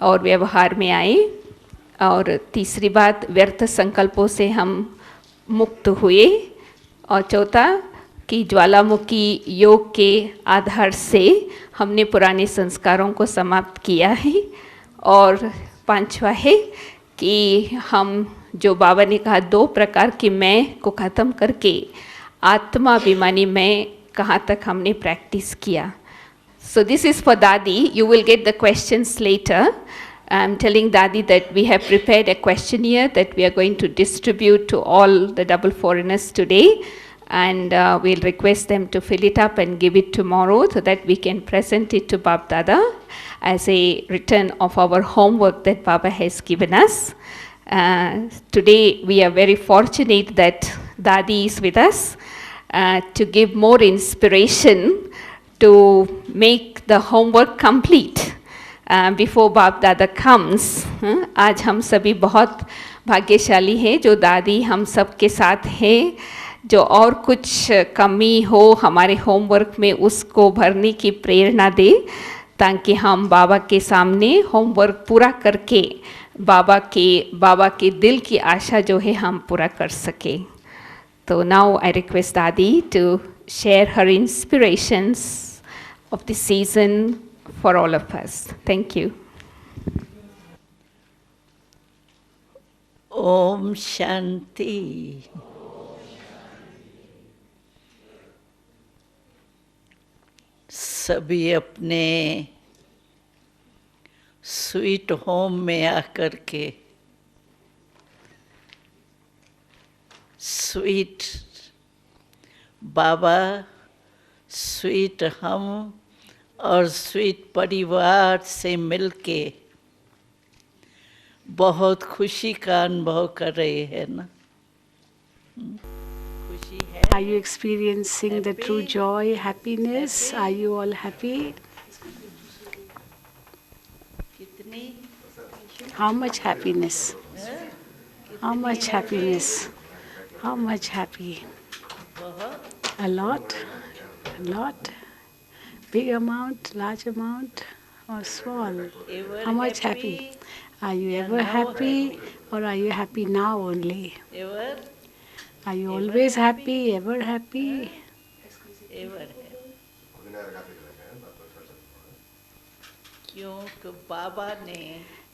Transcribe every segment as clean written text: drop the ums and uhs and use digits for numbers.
और व्यवहार में आए। और तीसरी बात, व्यर्थ संकल्पों से हम मुक्त हुए। और चौथा कि ज्वालामुखी योग के आधार से हमने पुराने संस्कारों को समाप्त किया है। और पांचवा है कि हम, जो बाबा ने कहा, 2 प्रकार की मैं को ख़त्म करके आत्माभिमानी मैं कहाँ तक हमने प्रैक्टिस किया। So this is for Dadi. You will get the questions later. I'm telling Dadi that we have prepared a questionnaire that we are going to distribute to all the double foreigners today, and we'll request them to fill it up and give it tomorrow so that we can present it to Bab Dada as a return of our homework that Baba has given us. Today we are very fortunate that Dadi is with us to give more inspiration to make the homework complete before Bab Dada comes. आज हम सभी बहुत भाग्यशाली हैं जो दादी हम सब के साथ हैं, जो और कुछ कमी हो हमारे होमवर्क में उसको भरने की प्रेरणा दे, ताकि हम बाबा के सामने होमवर्क पूरा करके बाबा के दिल की आशा जो है हम पूरा कर सके। तो now I request Dadi to share her inspirations of the season for all of us. Thank you. Om Shanti. सभी अपने स्वीट होम में आकर के स्वीट बाबा, स्वीट हम और स्वीट परिवार से मिलके बहुत खुशी का अनुभव कर रहे हैं ना। खुशी है। Are you experiencing the true joy, happiness? Are you all happy? कितनी? How much happiness? How much happiness? How much happy? A lot? A lot? Big amount, large amount, or small? How much happy? Are you ever happy, or are you happy now only? Ever? Are you always happy, ever happy? Ever है। क्योंकि बाबा ने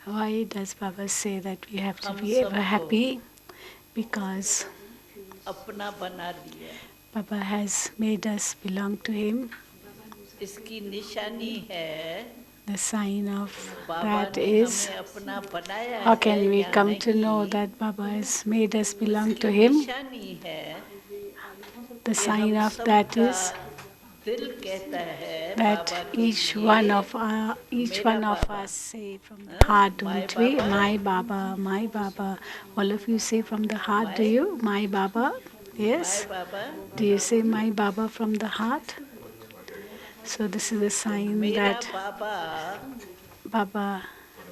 Why does Baba say that we have to be ever happy? Because अपना बना दिया। Baba has made us belong to Him. इसकी निशानी है The sign of Baba that ने is, हमें अपना बनाया how है can we या come to नहीं? know that Baba has made us belong to उसकी Him? निशानी है The कि sign हम of that सबका is दिल कहता है that बाबा के each लिए, one of Baba. us say from the heart, My don't we? Baba. My Baba, my Baba. All of you say from the heart, do you? My Baba? Yes? My Baba, Do you say my Baba from the heart? So this is a sign मेरा that Baba Baba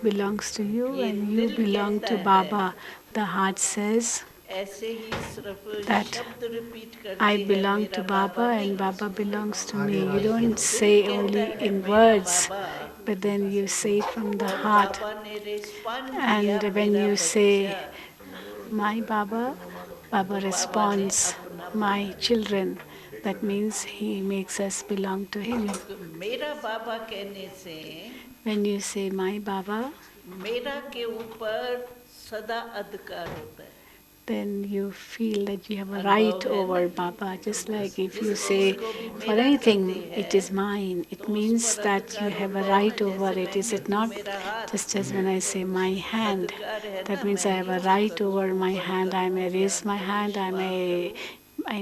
belongs to you ये and you दिल belong कहता to है। Baba. The heart says, ऐसे ही सिर्फ that शब्द repeat करती I है belong मेरा to बाबा Baba नहीं। and Baba belongs to me. You लेकिन don't दिल say कहता only है in मेरा words, Baba, but then you say it from the और heart. बाबा ने रिस्पॉन्ड किया And when मेरा you बच्चा, say, my Baba, Baba ने responds, अपना my children. That means He makes us belong to Him. मेरा बाबा कहने से When you say my Baba, मेरा के ऊपर सदा अधिकार होता है। then you feel that you have a right over Baba. Just like if you say for anything, it is mine, it means that you have a right over it, is it not? Just as when I say my hand, that means I have a right over my hand. I may raise my hand, I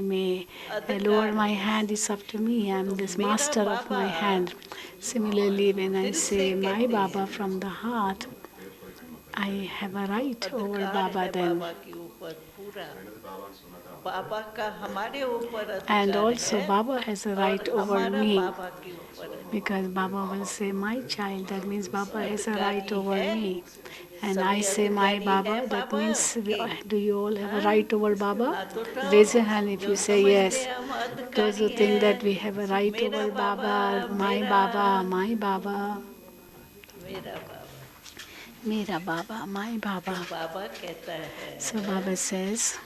may lower my hand, it's up to me. I'm this master of my hand. Similarly, when I say my Baba from the heart, I have a right over Baba then. बाबा के ऊपर पूरा बाबा का हमारे ऊपर And अधिकार also है Baba has a right और over हमारा me. बाबा के ऊपर है। Because Baba will say my child, that means Baba has a right अधिकारी over है, me. And सभी I say my अधिकारी Baba, है that बाबा means के। do you all have a right over Baba? हाथ उठाओ, Raise your hand if जो you say समझते yes. हैं हम Those who अधिकारी think that हैं, we have a right मेरा over बाबा, Baba, my मेरा, Baba, my Baba. मेरा बाबा। Mera Baba, my तो Baba. बाबा कहता So है, Baba says,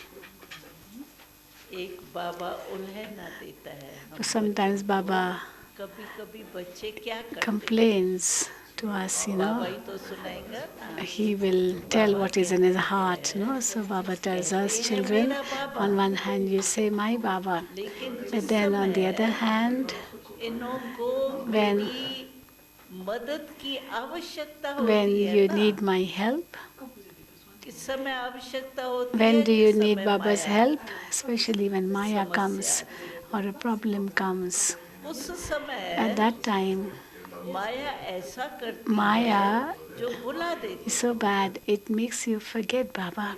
एक बाबा उल्हन ना देता है हम sometimes बच्चों को। Baba कभी कभी बच्चे क्या करते हैं, complains to us, बाबा ही तो सुनाएगा ना। He will tell Baba what is in his कहते heart, हैं, So Baba tells कहते us, हैं children, मेरा बाबा, on one hand you say, my Baba, लेकिन but जिस then on the other समय hand, इन्हों को when मेरी मदद की आवश्यकता when होती है you ना, need my help, किस समय आवश्यकता होती when है, do you जिस need समय Baba's Maya help, especially when Maya समस्या comes आती है, or a problem comes. उस At समय that time, माया ऐसा करती है Maya जो भुला is देती so है, bad, it makes you forget Baba.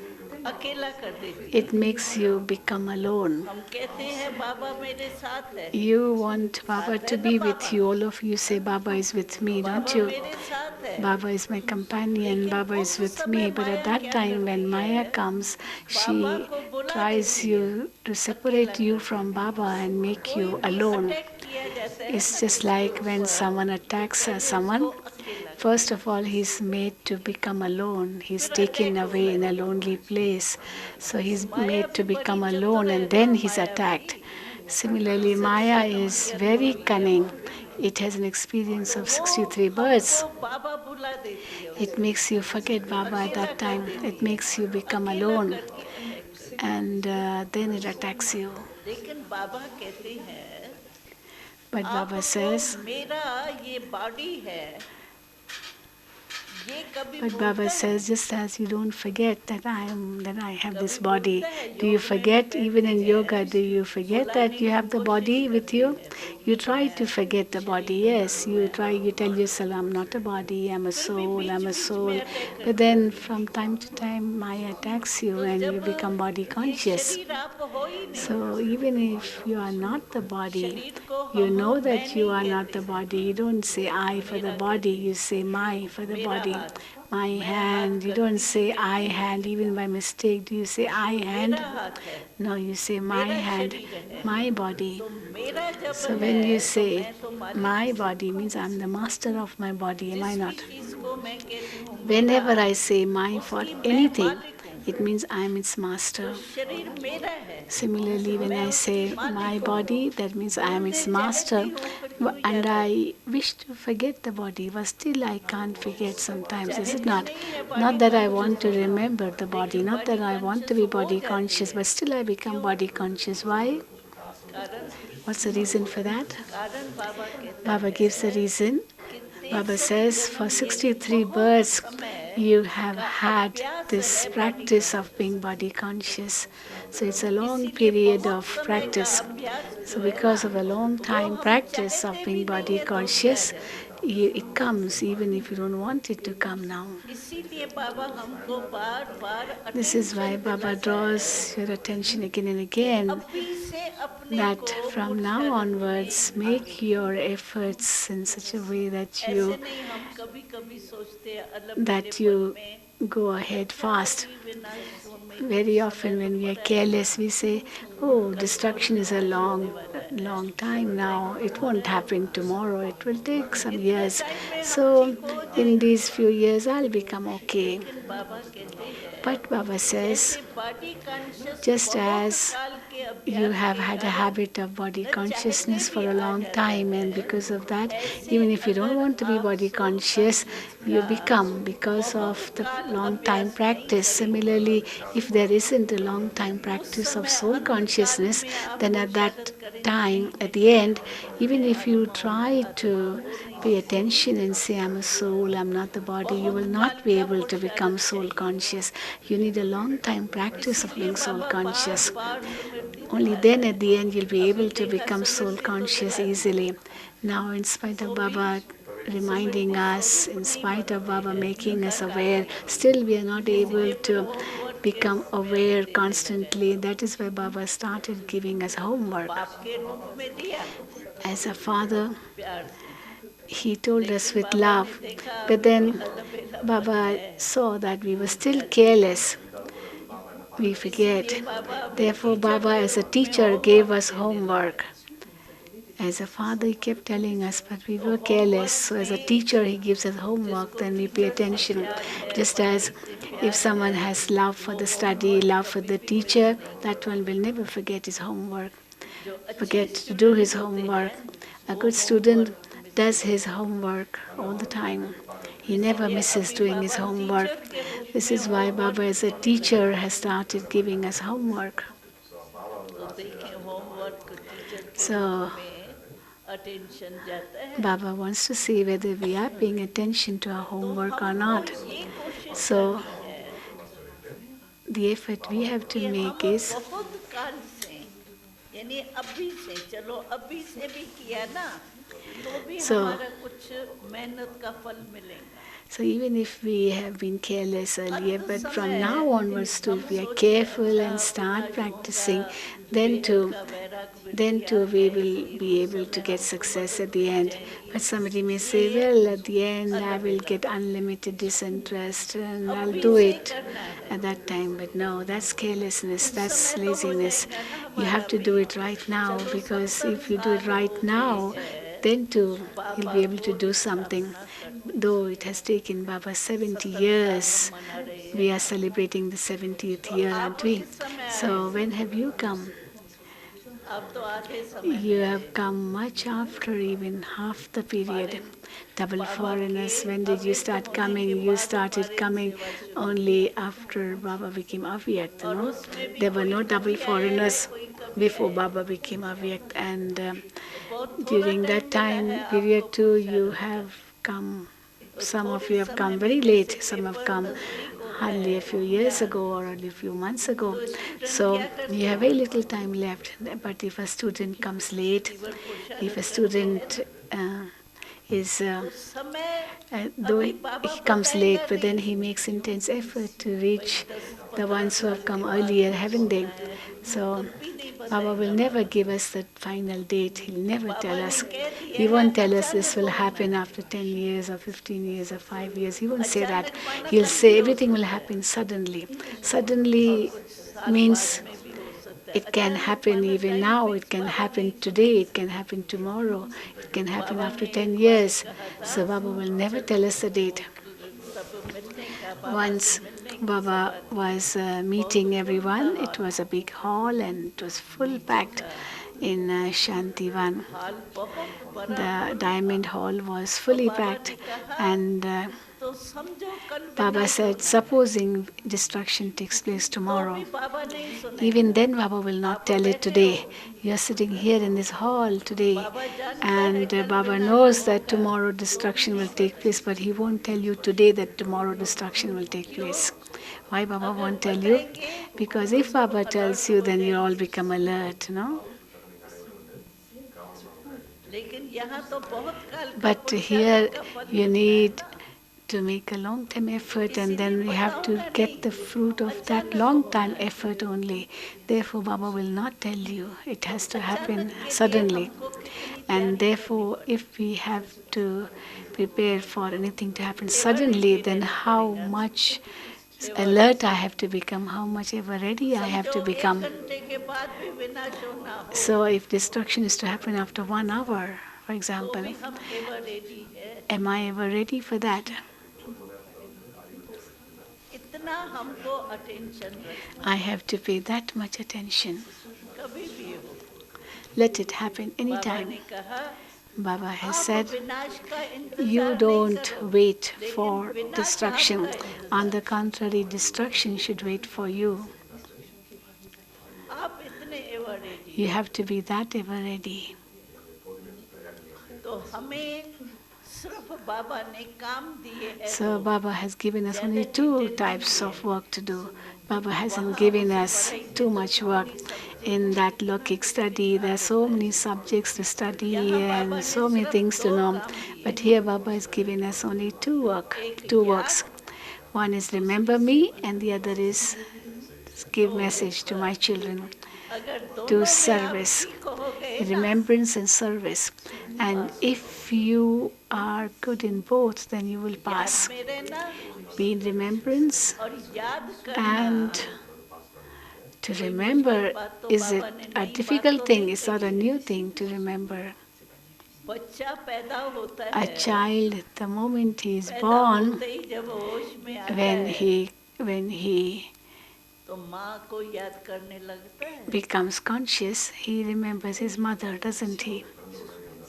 अकेला कर देती It है। makes you become alone. हम कहते हैं बाबा मेरे साथ है, You want Baba साथ to है ना be with Baba, you. All of you say, Baba is with me, don't Baba you? मेरे साथ है, Baba is my companion, लेकिन Baba is उस with समय me. But at Maya that क्या time, when करती Maya है, comes, बाबा she को बुला tries देती है, you to अकेला separate you कर from देती Baba है। and make कोई you भी alone. अटैक किया जाता है It's ना just किसके like when ऊपर, someone तो attacks पहले उसको someone. अकेला कर First of देते all, हैं, he's made to become alone. He's फिर taken अटैक होता away in है। a lonely place. So तो he's माया made भी to बड़ी become alone चतुर है and ना, then he's माया attacked. भी Similarly, Maya 63 is जन्मों very की है वो cunning. भी, It has an experience तो of वो 63 births. हमको बाबा भुला देती है, It उसको makes you forget Baba at अकेला that कर time. It देती है, makes you become अकेला alone. करके अटैक करती है। And then it attacks you. लेकिन बाबा कहते हैं, But Baba आपको says, मेरा ये बॉडी है, ये कभी But Baba भूलता है, says, just as you don't forget that I have this कभी body, भूलता है। do you योग में हम forget, even बैठते in yoga, हैं, do you forget भुलाने that you की have the कोशिश body with करते you? हैं, You लेकिन try मैं to forget the body, शरीर नहीं yes, हूँ, मैं you tell आत्मा हूँ। yourself, I'm not a body, I'm a फिर भी soul, बीच I'm a बीच में soul. अटैक But करती then है। from time to time, Maya attacks you तो and you जब become body ये conscious. शरीर आप हो ही नहीं, So even if you are not the body, शरीर को you हम know मैं that you नहीं are not कहते the हैं, body. You don't say I for the मेरा body, कहते you हैं, say my for the मेरा body. हाथ, My मैं हाथ hand, you don't गलती से say I कहती हूँ, hand, even by mistake. Do you say I ये hand? मेरा हाथ है, No, you say my मेरा hand, शरीर है। my body. तो मेरा जब So when you है तो say मैं तो मालिक my हूँ। body means I'm the master of my body, am I जिस भी not? चीज को मैं कहती हूँ मेरा, Whenever I say my for उसकी मैं anything, मालिक हूँ। it means I'm its तो master. शरीर मेरा है, Similarly, when मैं I उसकी say my मालिक body, हूँ। that means I am भूलते its master. चाहती हूँ फिर क्यों And याद आती I है, wish to forget the body, but still I can't forget sometimes, is it चाहती not? नहीं है Not body that I conscious want to होना, remember the body, लेकिन not body that I want to conscious be हो body जाती conscious, है। but still I become क्यों? body conscious. Why? कारण, What's the reason for that? कारण बाबा कहता Baba gives the है reason. कि Baba 63 says for जन्म यानी 63 बहुत births समय you have का had अभ्यास this है body practice of conscious being का, body conscious. So it's a long इसीलिए period बहुत of समय का practice. अभ्यास So जो है ना, because of a long वो time हम practice of चाहते being भी नहीं body है तो भी आ conscious, जाता है। it comes even if you don't want it to come now. इसीलिए बाबा हमको बार बार This is why attention Baba दिलाता है draws your attention again and कि again अभी से अपने that को from now पुरुषार्थ onwards में आगे make your बढ़ाओ। efforts in such a way ऐसे नहीं, हम कभी कभी सोचते हैं that अलबेलेपन you में, go ahead अच्छा fast. अभी विनाश में कुछ Very समय often तो when we are पड़ा है, careless, we say, oh, कल तो destruction is a विनाश long, होने वाला है, long time now. It won't happen tomorrow. It will take some इतने years. टाइम में हम So ठीक हो in जाएंगे। these few years, I'll become okay. लेकिन बाबा कहते हैं, But Baba says, जैसे बॉडी कॉन्शियस just बहुत as काल के you अभ्यास have के had a कारण habit of body न चाहते consciousness भी for a आ long जाता time, and है, because of that, ऐसे even if you don't अगर want to be आप body soul conscious, conscious you का become because बहुत of the काल long time अभ्यास नहीं practice. करेंगे, Similarly, if there isn't a long time उस practice of समय soul अंत काल consciousness, में आप then at that पुरुषार्थ करेंगे time, नहीं at the नहीं, end, even मैं if you आत्मा हूँ, मैं try आत्मा to हूँ, वो नहीं pay हो attention सकता। and say, I'm a soul, I'm not the body, you will बहुत काल not be का able to become पुरुषार्थ soul चाहिए, conscious. You need a long time practice of इसीलिए being soul बाबा बार conscious. बार स्मृति Only दिलाता then है। at the end you'll be अभी able to देखा become soul स्मृति तो conscious दिला दी, easily. Now, in spite तो of भी Baba reminding स्मृति us, स्वरूप in नहीं spite of बनते Baba हैं making सदा us काल, aware, still we are not able इसीलिए फिर to होमवर्क के become रूप में हमें aware देने लगा है। constantly. That is why Baba started giving us homework. बाप के रूप में दिया As a father, प्यार से, he told us लेकिन with बाबा ने love. देखा But अभी भी then अलबेलापन Baba है, saw that we were still कर दिया। careless. We इसीलिए forget. बाबा अभी Therefore, टीचर Baba, के as a रूप में teacher, gave होमवर्क us देने लगा homework. है। As a father, he kept telling us, but we were careless. So as a teacher, he gives us homework, then we pay attention. Just as if someone has love for the study, love for the teacher, that one will never forget his homework, forget to do his homework. A good student does his homework all the time. He never misses doing his homework. This is why Baba as a teacher has started giving us homework. तो देखें homework teacher के So में attention जाता है Baba wants to see whether we are paying attention to our तो homework or हमको not. ये कोशिश So करनी है the effort we have to कि make हम is बहुत काल से यानी अभी से चलो अभी से भी किया ना तो भी So- हमारा कुछ मेहनत का फल मिलेगा so even if we have been careless earlier, but from now onwards too, if we are careful and start practicing, then too we will be able to get success at the end. But somebody may say, well, at the end I will get unlimited disinterest and I'll do it at that time. But no, that's carelessness, that's laziness. You have to do it right now, because if you do it right now, then too you'll be able to do something. Though it has taken Baba 70 years, we are celebrating the 70th year, aren't we? So when have you come? अब तो आधे समय You have come much after even half the period. Double foreigners, when did you start coming? You started coming only after Baba became Avyakt, और no? उसमें भी There were कोई no double कभी आया है, foreigners कोई कभी before आया है। Baba became Avyakt, and बहुत थोड़ा during टाइम that मिला time है period आपको too, पहुंचाने you का। have come. तो Some of थोड़े you have समय come में very जैसे late, some have paper come नजदीक होता hardly है a few years ज्ञान, ago or only a few months ago. तो स्टूडेंट So क्या करते you have very हैं little time left. But if a student comes late, जीवन पुरुषार्थ if a करते हैं student is तो समय though अभी he बाबा comes late, बताएगा but then नहीं he makes intense effort to भाई reach 10-15 the ones who साल have के come बाद earlier, कुछ haven't they? होना है So तब भी नहीं Baba will बताएगा never Baba give us the final date. He'll never tell बाबा ने us. कह दिया He है won't tell us this अचानक will होना happen है after 10 years or 15 years or 5 years. He won't say that. अचानक माना He'll कभी say भी हो everything will सकता है happen suddenly. और Suddenly कुछ साल means बाद में भी हो सकता है it can अचानक happen माना even time now, it fix can Baba happen नहीं today, सुनते it can happen tomorrow, it can happen Baba after ने 10 एक बार years. कहा था So Baba will never tell us the date. सब मिलने का बाबा से Once मिलने की Baba सभा थी was बहुत meeting फुल था everyone. It hall was a big hall and it was full नीचे packed का in Shantivan. हॉल बहुत बड़ा The फुल था diamond hall was और fully बाबा packed, ने कहा and तो समझो कल Baba विनाश said, होना है supposing destruction takes place तो tomorrow, भी बाबा नहीं सुनेगा even then Baba will not आप tell it बैठे today. हो You are sitting here in this hall today, बाबा जानता है and कल Baba विनाश knows that होगा tomorrow तो भी destruction will नहीं take place, but He won't tell you today that tomorrow destruction will take place. Why Baba अगर won't tell you? बताएंगे Because तो if सब Baba tells अलर्ट you, हो then you all जाएंगे become alert, no? लेकिन यहाँ तो बहुत काल का But पुरुषार्थ here का फल you मिलता है need ना to make a long time effort, and इसीलिए then we पता have to होगा get the नहीं fruit of that अचानक long होना time है effort only. Therefore, Baba will not tell you. It has to happen अचानक के लिए suddenly. हमको कितनी And तैयारी करनी therefore, पड़ेगी if we have to prepare for anything to happen ever suddenly, ready then रहना how पड़ेगा much ever alert I ready have to become, how much ever ready I have समझो to एक become. घंटे के बाद भी विनाश होना हो So, if destruction is to happen after 1 hour, for तो example, भी हम एवर रेडी है am I ever ready for that? इतना हमको अटेंशन रखना I have to pay that much attention. कभी भी हो Let it happen Baba anytime. ने कहा Baba has आप said, विनाश का you इंतजार नहीं don't करो wait लेकिन for विनाश destruction. आपका On the इंतजार contrary, destruction should wait for you. आप इतने ever ready You have to be that ever ready. तो हमें सिर्फ बाबा ने काम दिए हैं So तो Baba has given us only ज़्यादा two detail types नहीं of दिए work to do. Baba hasn't वहाँ given उसे us पढ़ाई too में तो much work. इतनी subject In that इतना Lokik कुछ study, there are सिखा so देता many है subjects to study यहाँ बाबा and ने so many सिर्फ things to दो know. काम But दिए here Baba is giving us only एक two works. याद One is remember me, and the other is give तो message to my children. अगर To दोनों में आप service, ठीक हो गए ना remembrance and service. And if you are good in both, then you will याद pass. में रहना Be in remembrance, और याद करना and to कोई मुश्किल remember बात तो is बाबा it ने a नई बात difficult तो thing? नहीं It's not a कही new thing to remember. बच्चा पैदा होता A है, child, the moment he is पैदा born, होते ही जब होश में आता when है he तो माँ को याद करने लगता है, becomes conscious, he remembers his mother, doesn't he?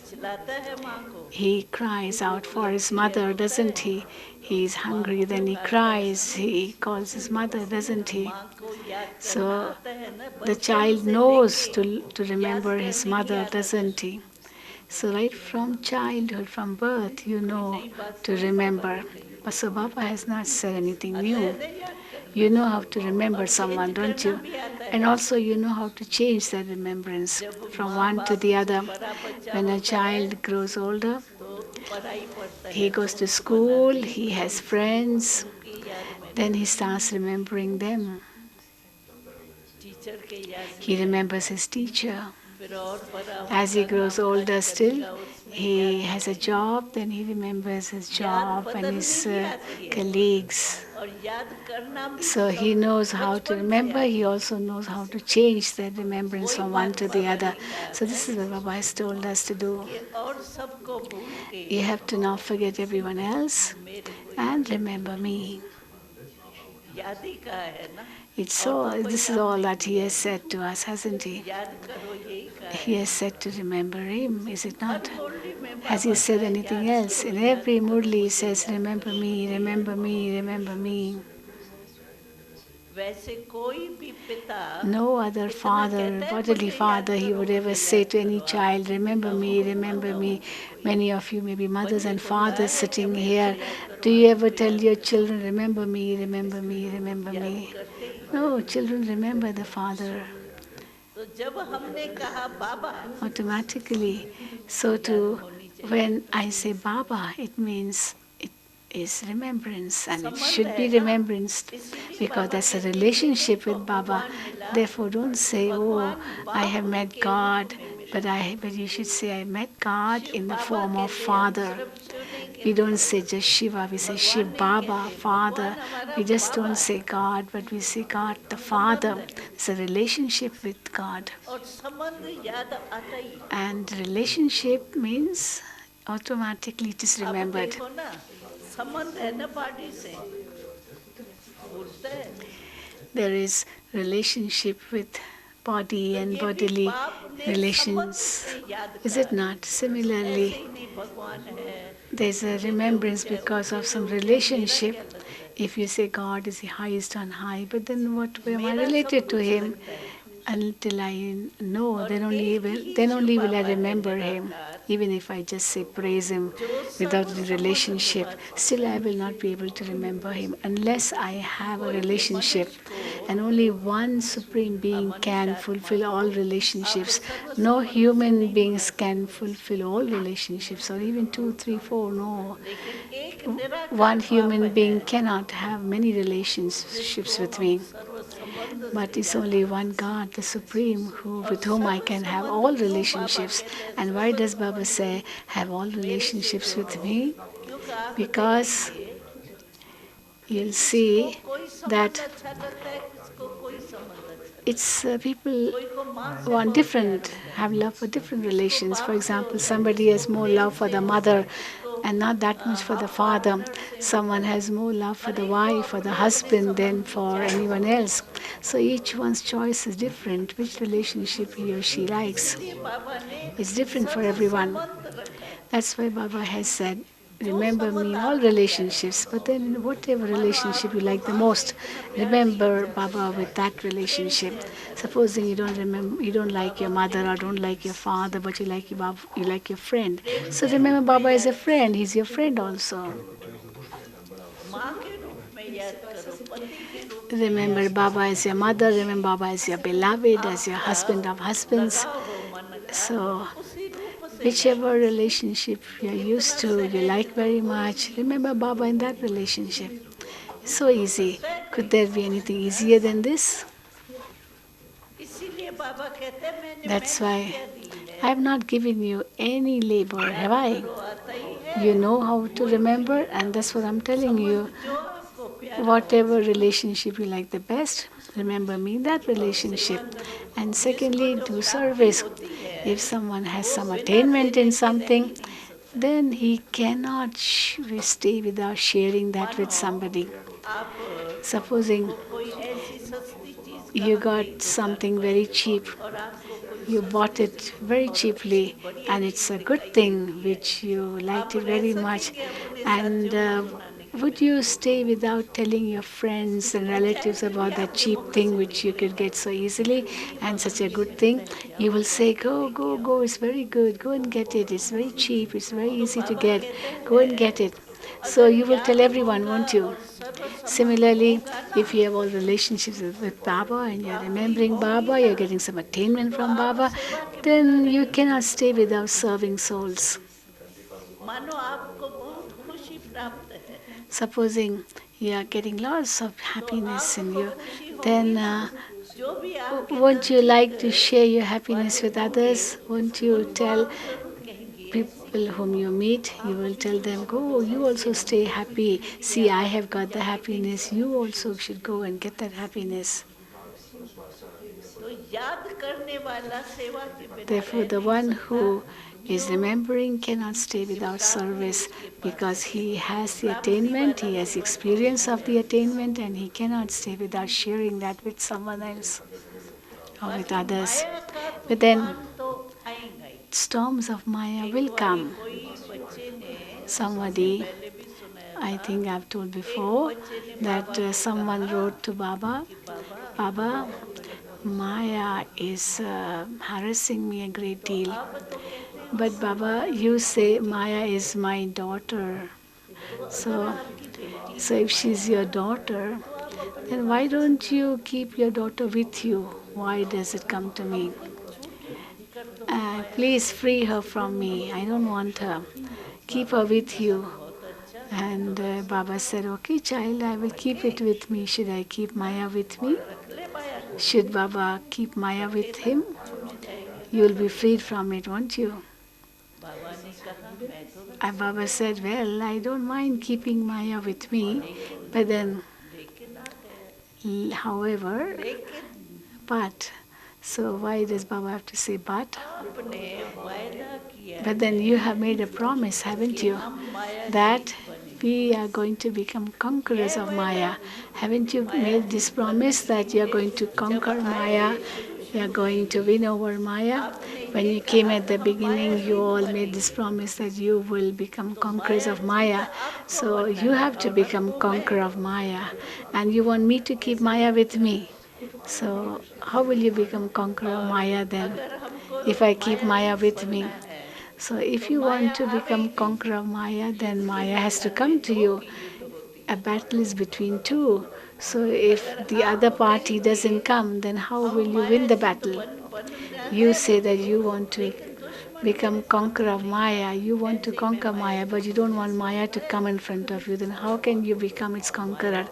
चिल्लाता है माँ को, He cries out for his के लिए mother, रोता doesn't है, he? He is hungry, then he cries, he calls his mother, doesn't he? माँ को याद करना So आता है ना, the बचपन child से knows लेके to remember his याद करने की mother, आदत है। doesn't he? So right from childhood, from birth, you know to remember. But so Baba has not said anything new. याद करना, You know how to remember और someone, change don't करना you? भी आता And है। also you know how to change that remembrance जब from माँ one to बाप the से other. बड़ा बच्चा When a होता है child grows older, तो पढ़ाई पढ़ता he है, goes to दोस्त school, बनाते he हैं, has friends, उनकी याद में then he रहता starts remembering them. है, टीचर के याद में He रहता remembers his teacher. है, फिर और बड़ा As he होगा, grows काम older काज still, करेगा, उसमें he याद has a करेगा। job, then he remembers his याद job and बदलनी his भी आती है colleagues. और याद करना भी So he सब knows how to बचपन से remember, आती he है। also knows how to change that remembrance वही from one बात to the बाबा other. ने कहा So है this is what Baba has told us to do. कि और सबको भूल के You have to now forget everyone else मेरे को and remember me. याद ही कहा है ना, It's और so, तो कोई this is काम all नहीं that he किया has है। said to us, hasn't he? याद करो यही कहा He है, has said to remember him, is it her not? मुरली में Has बाबा he said का है, anything याद else? करो In याद every करो murli he मुझे says, याद remember करो me, मुझे याद remember करो। me, remember me. वैसे कोई भी पिता No other इतना father, कहता है bodily मुझे याद father, he करो would ever मुझे say याद to any करो, आप child, भी remember पिताओं me, को remember माताओं me. को कोई Many of you may be mothers बच्चे and को कहा fathers है कि sitting मेरे को here. याद करो, Do you आप ever भी tell याद your करो, children, remember me, remember me, remember याद me? करते ही हैं। No, children remember the father तो जब हमने कहा बाबा automatically. So तो याद too, होनी चाहिए, when I say Baba, it means it is remembrance and it संबंध should है be ना, remembranced इसीलिए because बाबा that's a कहते ये नहीं relationship with Baba. भगवान मिला, Therefore, don't say, "Oh, भगवान I have बाप met के रूप God," में मिला। but you should say, "I met God Shiv in the Baba form of कहते, हम Father." सिर्फ शिव नहीं We don't कहते, say just Shiva, we say भगवान Shiv नहीं Baba, कहते, Father. भगवान हमारा We just बाबा don't है, say God, but we say God the संबंध Father. है, It's a relationship with God. और संबंध याद आता ही। And relationship means automatically it is अब remembered. देखो ना, संबंध है ना पार्टी से, भूलते हैं। There is relationship with body तो and ये भी bodily बाप ने संबंध relations. से याद Is करा it है, not? ऐसे Similarly, ही नहीं भगवान है, there's a ऊंचे पे remembrance ऊंचे, because ऊंचे of पे some ऊंचे, मेरा relationship. क्या लगता है? If you say God is the highest on high, but then what way am I मेरा सब related to कुछ Him? लगता है, Until I know, और then only एक ही then Shiv only will I बाबा है remember Him. निराकार, Even if I just say praise Him जो without सर्व the संबंध relationship, निवासी है। still I will not be able to remember Him unless I have a कोई भी relationship. मनुष्य को, And only one Supreme Being मनुष्य can आत्मा fulfill को all आप relationships. सर्व No संबंध से human नहीं beings मिला can सकते, fulfill all relationships, or even two, three, four. No. लेकिन एक निराकार One बाप human है being cannot have many relationships जिसको with हम me. सर्व संबंध But से it's याद only कर one सकते God, the Supreme, who हैं। और with whom I serve can have संबंध all क्यों बाबा relationships. कहते हैं And why serve does Baba संबंध say, have all मेरे से relationships with जोड़ो, me? क्योंकि आप Because देखेंगे कि you'll किसको see कोई संबंध that अच्छा लगता है, किसको कोई संबंध अच्छा लगता it's people है, कोई को माँ से want बहुत प्यार different, होता है, have love for different किसको relations. For बाप से example, होता है, somebody has किसको more प्रेम love for से the होता है, mother किसको and not that much for the हाँ father. पार्टनर से होता Someone है, has more love for her the एक को wife or the अपने अपने husband than संबंध for विचार anyone होते else. So each one's choice is different, which relationship he or she हैं, likes. इसीलिए बाबा ने It's different for serve everyone. संबंध रखा है, That's why Baba has said, जो remember me संबंध in all आपको प्यारा relationships, लगता but हो, then in whatever मानो relationship you आपको like the माँ से most, इतना प्यार नहीं remember अच्छा Baba लगता है, with that प्रेम relationship. से अच्छा लगता है, Supposing you don't remember, you don't like Baba your mother or Prem don't like your father, but you like your Baba, you like your friend. Prem So के remember रूप में Baba is a याद करो, friend. He's your friend also. माँ के रूप में याद करो, पति के रूप में Remember याद Baba करो, as your mother. Remember Baba as your beloved, as your husband of आपका husbands. लगाव हो मन का, So उसी रूप से याद whichever करो, relationship you're used इतना to, you सहज like तो very कोई much, नहीं, remember Baba in that relationship. So easy. Could there be anything easier than this? इसीलिए बाबा कहते हैं मैंने That's मेहनत why क्या दी है, I have not given you any labor, have याद I? करो आता ही है, You know how to वही remember, मिलेगा, and that's what I'm telling you. संबंध जो आपको प्यारा हो, Whatever relationship you like the best, remember me in that और सेवा relationship. करो, And जिसको secondly, जो do प्राप्ति service. होती है, If someone has some attainment in something, then he cannot stay without sharing that with somebody. आप Supposing कोई ऐसी सस्ती चीज you कहाँ गई got दुकान something very cheap, और आपको कोई you bought सस्ती it very और अच्छी cheaply, बढ़िया and it's चीज a good दिखाई thing देती है, which you liked आप it रह very much. सकेंगे अपने साथ And झूठ सुनाने के would बिना? you stay without telling your friends and और relatives चाहेंगे भी about that आपके cheap मुख thing से which you निकले could get so easily and such a good thing? बहन You जाओ will say, जाके go, लेके go, आओ। go, it's very good, go and get it, it's very cheap, it's very तो easy to Baba get, कहते go and हैं get it. So अगर you will tell याद everyone, होगा won't you? और सर्वसमर्थ Similarly, होगा ना if you have all relationships with Baba and you're प्राप्ति remembering होगी Baba, ना you're getting some attainment तो from आप Baba, सेवा के बिना then you नहीं रह cannot सकते। stay without serving souls. मानो आपको बहुत खुशी प्राप्त है Supposing you are getting lots of तो happiness in आपको you, खुशी होगी then ना जो भी आपके won't you नजदीक like to share your happiness वाले with होंगे others? Won't you उनको tell आप जरूर कहेंगे ऐसी people whom you meet, you आप will भी tell them, खुश go, हो you ऐसे also stay हमने कुछ happy. नहीं किया See, I आप have भी got the जाके happiness. देखो You also should go and get that happiness. तो याद करने वाला सेवा के बिना Therefore, रह the नहीं one सकता who जो is remembering cannot stay ये without प्राप्ति service उसके पास because है he वो has the प्राप्ति attainment, वाला he has सेवा कोई experience नहीं of the रह attainment, सकता and he cannot stay without sharing that with someone else or with बाकी others. माया का But then, तूफान तो आएगा ही storms of Maya एक will बारी come. कोई बच्चे ने हमने Somebody, पहले भी सुनाया I था think I've told एक before, बच्चे ने that बाबा को someone कहा wrote to Baba, कि बाबा Baba, Maya is harassing me a great तो deal. आप तो कहते हो But कि Baba, माया you मेरी say बेटी Maya है is my daughter. तो अगर So, आपकी बेटी so है if she's your Maya daughter, तो आप अपने then why पास don't रखो you keep your daughter with you? Why does it come to me? हमको छूट कर दो माया Please से free her from me. I don't want her. Keep her with you. बहुत अच्छा And Baba said, okay, child, I will keep it with me. Should I keep Maya with me? रख ले माया को Should Baba keep Maya with अकेला him? छूट जाएंगे You will be freed from it, won't you? बाबा ने कहा मैं तो रख And Baba said, well, I don't mind keeping Maya with me. But then, लेकिन आ गया however, लेकिन but, so why does Baba have to say but? आपने वायदा किया But then you have made a promise, haven't you? हम माया That नहीं बने we are going to become conquerors of Maya. Haven't you made this promise that you are going to conquer Maya? You are going to win over Maya? आपने When ये you came कहा at था the हम माया beginning, you नहीं all made बनेंगे this promise that you will become तो conquerors Maya of Jeet Maya. आपको So बनना you है have to और become रखो conqueror मैं of Maya. And you want me to keep Maya with me. So how will you become conqueror of और Maya then? अगर हमको If I keep Maya Maya Jeet with बनना me. है So if तो you Maya want to become आवेगी conqueror of Maya, then क्योंकि Maya has to Maya come में to दो you. की युद्ध होती A है battle is between two. So if अगर the other आप party doesn't कहेंगे come, then how हम will you win Maya the Jeet battle? बनना You है say that you want to लेकिन दुश्मन become मेरे conqueror सामने of नहीं Maya. आए You want to ऐसे ही मैं conquer माया Maya, को but you don't want समझा Maya to सकता है come in front of you. Then how can you become its conqueror?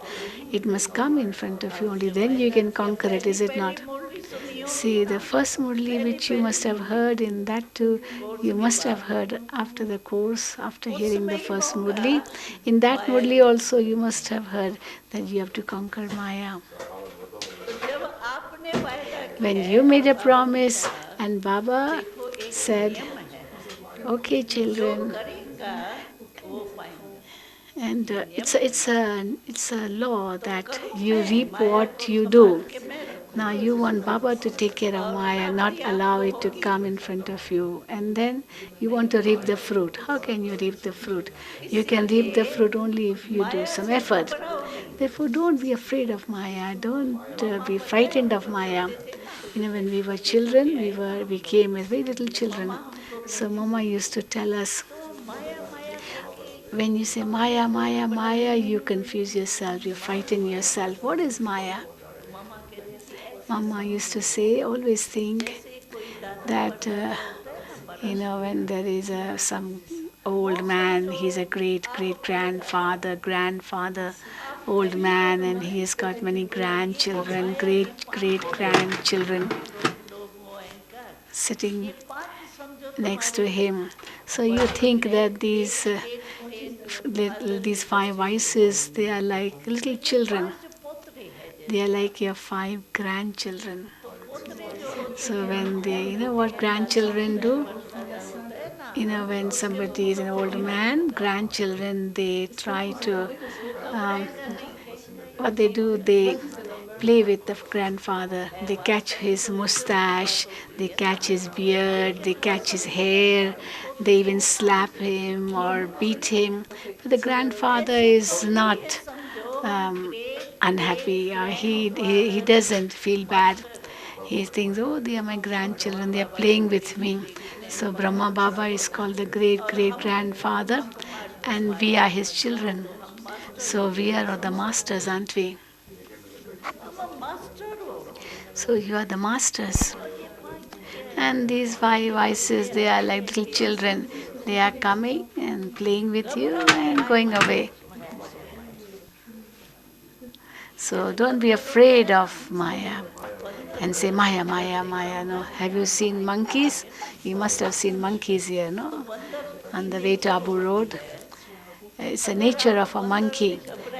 It must come in front of you. Only आपने then you वायदा can किया conquer it, पहली is it पहली not? मुरली सुनी होगी See, ना the first murli पहली which you पहली must have Murli heard in that too, course you के must have बाद heard after the course, after उस hearing the समय ही first होगा murli. In that Maya murli Jeet also you must have heard that you have to conquer Maya. तो जब आपने वायदा When किया you है made और a बाबा ने promise कहा and Baba देखो एक said, नियम है okay जो children, करेगा वो पाएगा and ये it's नियम a, है it's a it's a law तो that करूँ you मैं reap माया what को you संभाल do. के मैं Now रखूं you want Baba to take care of और Maya, not प्राप्ति allow आपको it to होगी come in front of you. And then you नहीं want to reap the होगी fruit. How can you reap the fruit? You can reap the इसीलिए fruit only if you do Maya some से effort. घबराओ नहीं Therefore, don't be afraid of Maya. Don't mamma be बताया frightened of Maya. करते थे ना When we were छोटे छोटे children, आए ना we came as very little तो मम्मा children. हमको So कहती Mama थी used to tell us, तो माया माया कह के when you say अपने Maya, को Maya, बड़ा Maya, लेती you थी confuse yourself, you frighten yourself. What is Maya? मम्मा कहती थी ऐसे Mama used to समझो say, always think जैसे कोई दादा that, परदादा होता है ना बड़ा when there is some old वो man, समझो he's a great आप great अपने दादा grandfather, आप old कभी man, करो and ना he has got many ये grandchildren, माया के great great पांच grandchildren लोग वो एंकर sitting ये पांच समझो next to तुम्हारे him. So you बड़े think हैं that these एक एक फादर these के five बच्चे vices, they are like little ये children. पांच पोतरे हैं They are जैसे like your five grandchildren. तो पोतरे जो होते So when they, what grandchildren do? होता है ना When somebody is an old man, grandchildren, they try to, um, what they do, they play with the grandfather. They catch his mustache, they catch his beard, they catch his hair, they even slap him or beat him. But the grandfather ऐसे is थोड़ी है not समझो um, great unhappy. He doesn't feel bad. He thinks, oh, they are my grandchildren, they are playing with me. So Brahma Baba is called the great और great हम grandfather, हम master and we are his children. हम master So we are the masters, aren't we? हम master हो So you are the masters. और ये पांच क्या है And these five vices, they are like little children. They are coming and playing with you and going away. So don't be afraid of Maya and say Maya, Maya, Maya. No, have you seen monkeys? You must have seen monkeys here, तो no? बंदर On की the way to nature Abu होती Road. है It's a अगर nature आप of a बंदर से monkey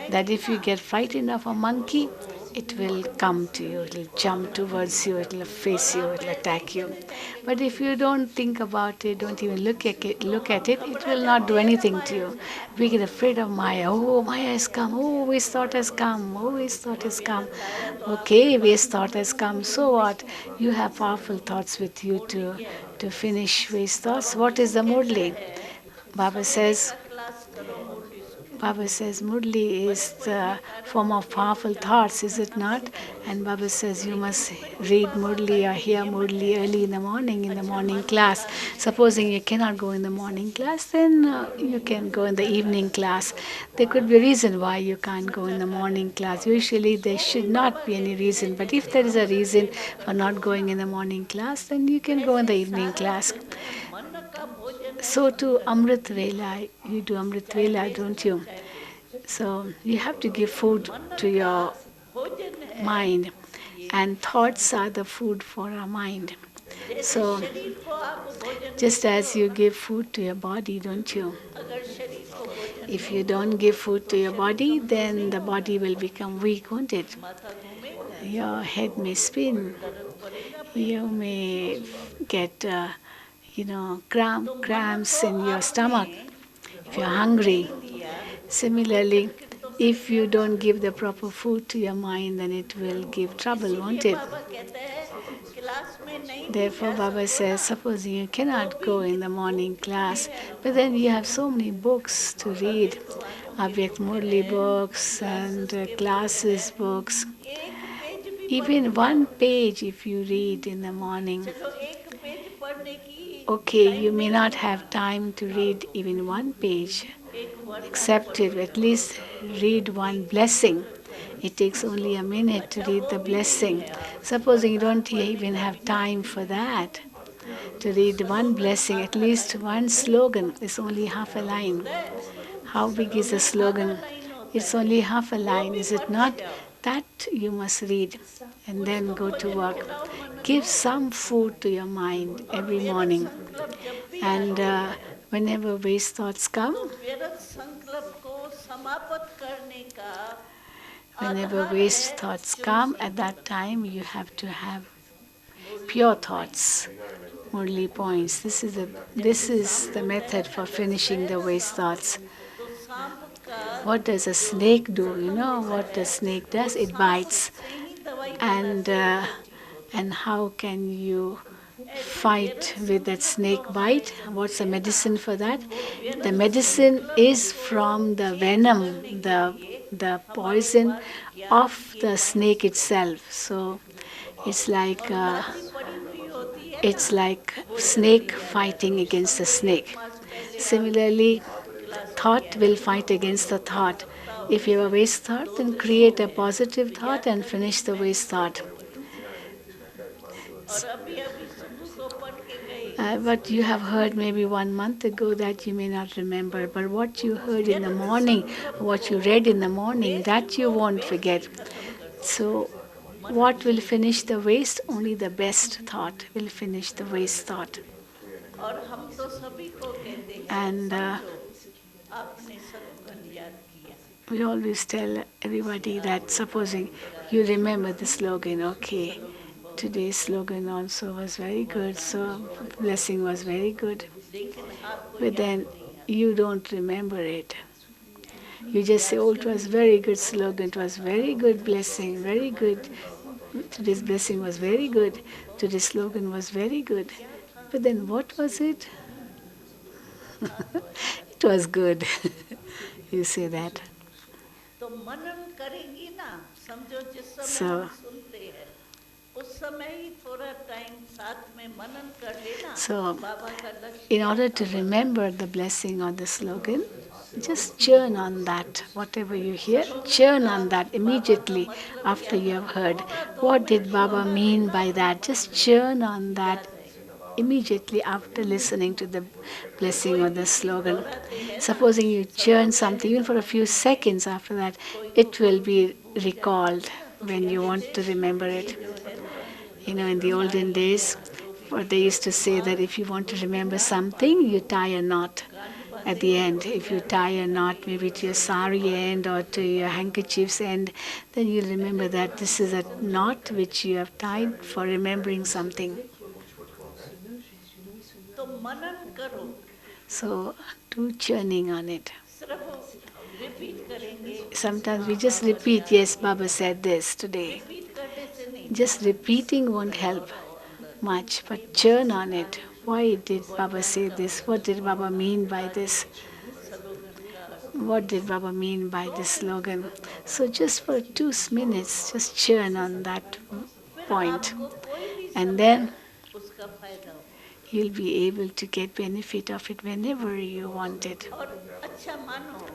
that घबराएंगे if you ना get frightened of a monkey, it will come to you, it will jump towards you, it will और face you, आप it will ऐसे ही attack you. चले जाएंगे But if मंकी you की don't तरह think about it, don't even तो look at हम it घबरा will not जाते do हैं ना anything to माया you. से We get afraid of Maya. Oh, Maya has come. Oh, waste thought has come. Oh, waste thought has come. तुरंत आया तो आपके Okay, pass waste thought has come. So what? You have powerful thoughts with you Morli to क्या है finish waste Baba thoughts. What क्यों is the कहता Murli? है Baba Sunday says का क्लास करो मुरली सुनो Baba says Murli बड़े is the पंडित आ रहे form तो of एक powerful चाबुक thoughts, is it करना not? सिखाओ And Baba says you लेकिन must फिर भी read बाबा Murli or कहते hear यमन Murli है early in the अच्छा morning मान लो class. क्लास नहीं Supposing चलेगा you cannot go in the morning class, then you can go in the evening class. There could be a reason why you can't go in सच्चा the कारण morning class. Usually there तो भी should Baba not be any कहते हैं reason, but if जैसे there is a Amrit reason वेला for करते not हो going ना in the morning class, then you can go in वैसे the evening सारा class. दिन मन का भोजन है So to संकल्प Amrit Vela, you do Amrit चाहे Vela, वेस्ट don't हो you? चाहे waste So you have to give food मन to का your भोजन है mind, ये and thoughts are संकल्प the food for our mind. जैसे So शरीर को आप भोजन just देते as हो you give food to your body, don't you? अगर शरीर को भोजन If नहीं you दो don't give food तो to your शरीर body, कमजोर then नहीं the होगा body will become weak, won't it? माथा घूमेगा Your head may spin. दर्द पड़ेगा पेट You में may get, तो मन cramps को in your आपने stomach if you're भोजन hungry. नहीं दिया तो वो Similarly, चक्कर तो सट if गया you ना don't give the proper food to your mind, then it will give trouble, इसीलिए won't it? बाबा कहते हैं क्लास में नहीं भी Therefore, जा Baba सको ना says, supposing you तो cannot भी go in the एक morning बुक class, लिए but रखो then you have so many books to read, अव्यक्त वाणियों की Avyakt बुक Murli है books and क्लासेस के बुक है classes books. एक पेज भी पढ़ Even low one page if you read in the morning. चलो एक पेज पढ़ने की Okay, टाइम you may नहीं not होगा have time to read even one page. एक वरदान Accept पढ़ it, low at least read one blessing. It takes only a minute to अच्छा read वो the भी नहीं blessing. है आपको Supposing you वरदान don't पढ़ने even का have भी time टाइम for नहीं है that, to तो read one slogan blessing, at आधा least लाइन one होता है slogan is only half a line. होता है How big is a slogan आधा slogan? लाइन होता It's है only half a वो line, भी is it पढ़ के not? जाओ That you must read and कुछ then तो go to भोजन work. खिलाओ मन Give को some food to your mind और every व्यर्थ morning. संकल्प जब भी And आते हैं whenever waste thoughts come, तो व्यर्थ संकल्प को समाप्त करने का whenever आधार है waste thoughts शुद्ध come, at that संकल्प time you have to have Murli pure points thoughts. Murli points. जब This भी is सांप the होता है method ना for डसता finishing है the ना waste सांप thoughts. तो सांप का What does a जो snake do? You जख्म know होता what the है snake वो does? It सांप bites. से ही दवाई And बनाते हैं तो ठीक होता and how can you है ऐसे fight व्यर्थ with that संकल्प जो snake हमारे bite? चलते What's the हैं ना medicine for that? वो The व्यर्थ medicine संकल्प is को from the चेंज venom, करने के the लिए the हमारे poison पास ज्ञान of के the snake पॉइंट्स होते हैं itself. So it's like और लाठी पड़ी हुई होती है ना it's like वो snake चलती जाता है fighting तो against the समझो एक snake. मास पहले आपने Similarly, क्लास thought किया will है fight against the एक thought. सप्ताह हो If you गया have a waste thought, 2 then दिन हो create a गए positive तो thought याद and करिए finish the मैंने waste क्या thought. पढ़ा और अभी अभी सुबह को पढ़ के गए But वो you have याद heard नहीं maybe है 1 month ago that you may not remember. But what you heard in the व्यर्थ morning, संकल्प what you को read in the morning, waste that you को won't वेस्ट ही forget. खत्म कर देता है So, मन what will उससे finish जीता the है waste? Only the best thought will finish the waste thought. और हम तो सभी को कहते हैं And समझो आपने सलोगन याद किया we always tell कि everybody that आप supposing you remember the slogan, okay, Today's slogan also was very good, so blessing was very good. लेकिन आपको But याद then नहीं आता। you don't remember it. You just say, oh, it was very good slogan, it was very good blessing, very good. Today's blessing was very good. Today's slogan was very good. क्या था? But then what was it? It was good. You say that. तो मनन करेंगी ना, समझो जिस समय हम So, सुनते हैं उस समय ही थोड़ा टाइम साथ में मनन कर लेना। so बाबा का लक्ष्य in क्या order था to बताओ? remember the blessing or the slogan, just churn on that. Whatever you hear, churn on that बाबा का immediately मतलब after क्या you था? have heard. थोड़ा 2 What did मिनट Baba सुनना mean लेना, by that? Just churn on that याद है। immediately after listening to the blessing कोई or भी the चीज slogan. दोहराते हैं ना, Supposing you सबको churn something, पहले even for a few दोहराते हैं। seconds after that, कोई को it will कोई चीज be भूल जाती recalled है ना, तो when you कहते want to थे remember ये it. जो है ना In the sari olden days, वगैरह जो भी they used to say that if you want to remember something, you tie a knot गांठ at the बांधेंगे end. तो If you याद tie a रहेगा। knot maybe to your sari end or to your handkerchief's end, then you'll remember that this is a knot which you have tied for remembering something. तो मनन करो, So do churning on it. सिर्फ repeat करेंगे। Sometimes we हाँ just बाबा ने repeat, आज yes, ये Baba कहा। said this today. Repeat करने से नहीं Just होगा, repeating won't help दोहराओ अंदर। much, कि but churn भगवान on का it. Why did Baba वरदान say का this? What मतलब, did Baba mean by दादी this? स्लोगन का What did Baba mean by 2 this minute slogan? सुनो, So just for 2 minutes, just churn on that फिर point, आपको कोई भी and समय then उसका फायदा होगा। you'll be able to get benefit of it whenever you want it. और अच्छा मानो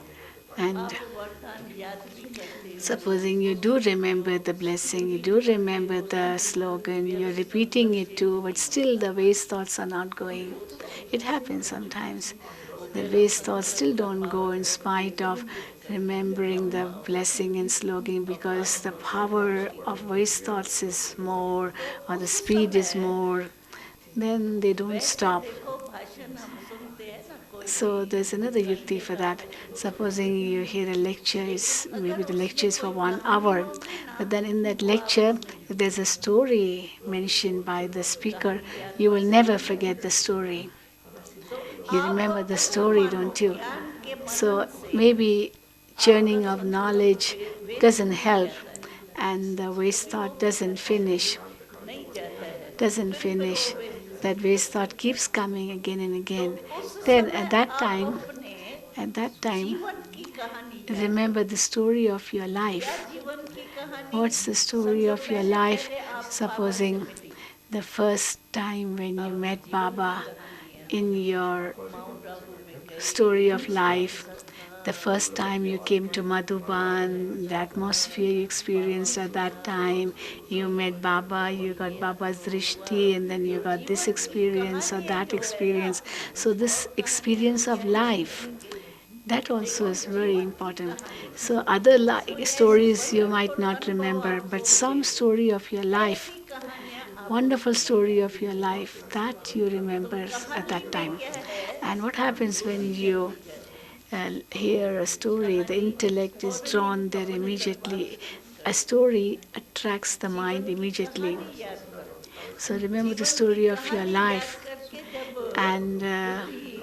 And आप वरदान याद भी करते हो, supposing you do remember the blessing, you do remember the slogan, you're repeating it too, but still the waste thoughts are not going. It happens sometimes. The waste thoughts still don't go in spite of remembering the blessing and slogan, because the power of waste thoughts is more तो or the उस speed is समय more. Then they don't वैसे stop. देखो भाषण हम सुनते हैं ना, कोई So भी there's another yukti Sunday for का that. हो, Supposing you hear a lecture, is लेकिन maybe अगर the lecture उसमें is for कोई 1 hour, कहानी होगी ना but then in that तो lecture, आप if there's a story mentioned by the speaker, कहानी याद you will never रखेंगे ना, forget the story. तो You आप remember the उसको story, मानो don't you? ज्ञान के मनन So से maybe आपका churning of संकल्प knowledge वेस्ट doesn't नहीं help, जाता है, and the waste thought doesn't finish. नहीं जाता है, Doesn't फिर वो finish. वेस्ट That नहीं waste होता। thought keeps coming again and तो again. उस Then समय आप अपने at that time, जीवन की कहानी याद remember करो। the story of your क्या life. जीवन की कहानी? What's the story समझो of your पहले life? पहले आप बाबा से Supposing milli, the first time when you आपकी met जीवन की Baba कहानी है। in your माउंट आबू में गए, story of life, सत्संग, the first time you came to Madhuban, the atmosphere you experienced at that time, you met Baba, you got Baba's drishti, and then you got this जीवन की experience or कहानियाँ that जो है ना, experience. So this बहुत कहानियाँ experience of कैसे life, सुनेंगे? that also देखो is very जीवन की important. कहानी, So other कोई ऐसी stories you might wonderful not अनुभव remember, आपको but मिले, some story of your life, ऐसी कहानियाँ आप wonderful सुनिए। story of your life, that you तो remember at कहानी that में time. क्या है? And what happens when बुद्धि you चलती है, hear a story, the कहानी intellect is थोड़ी drawn there अपने दरबार immediately. से कुछ A करती है। story attracts the mind जीवन की immediately. कहानी याद करो, So remember the जीवन की story of your कहानी याद life, करके जब and बुद्धि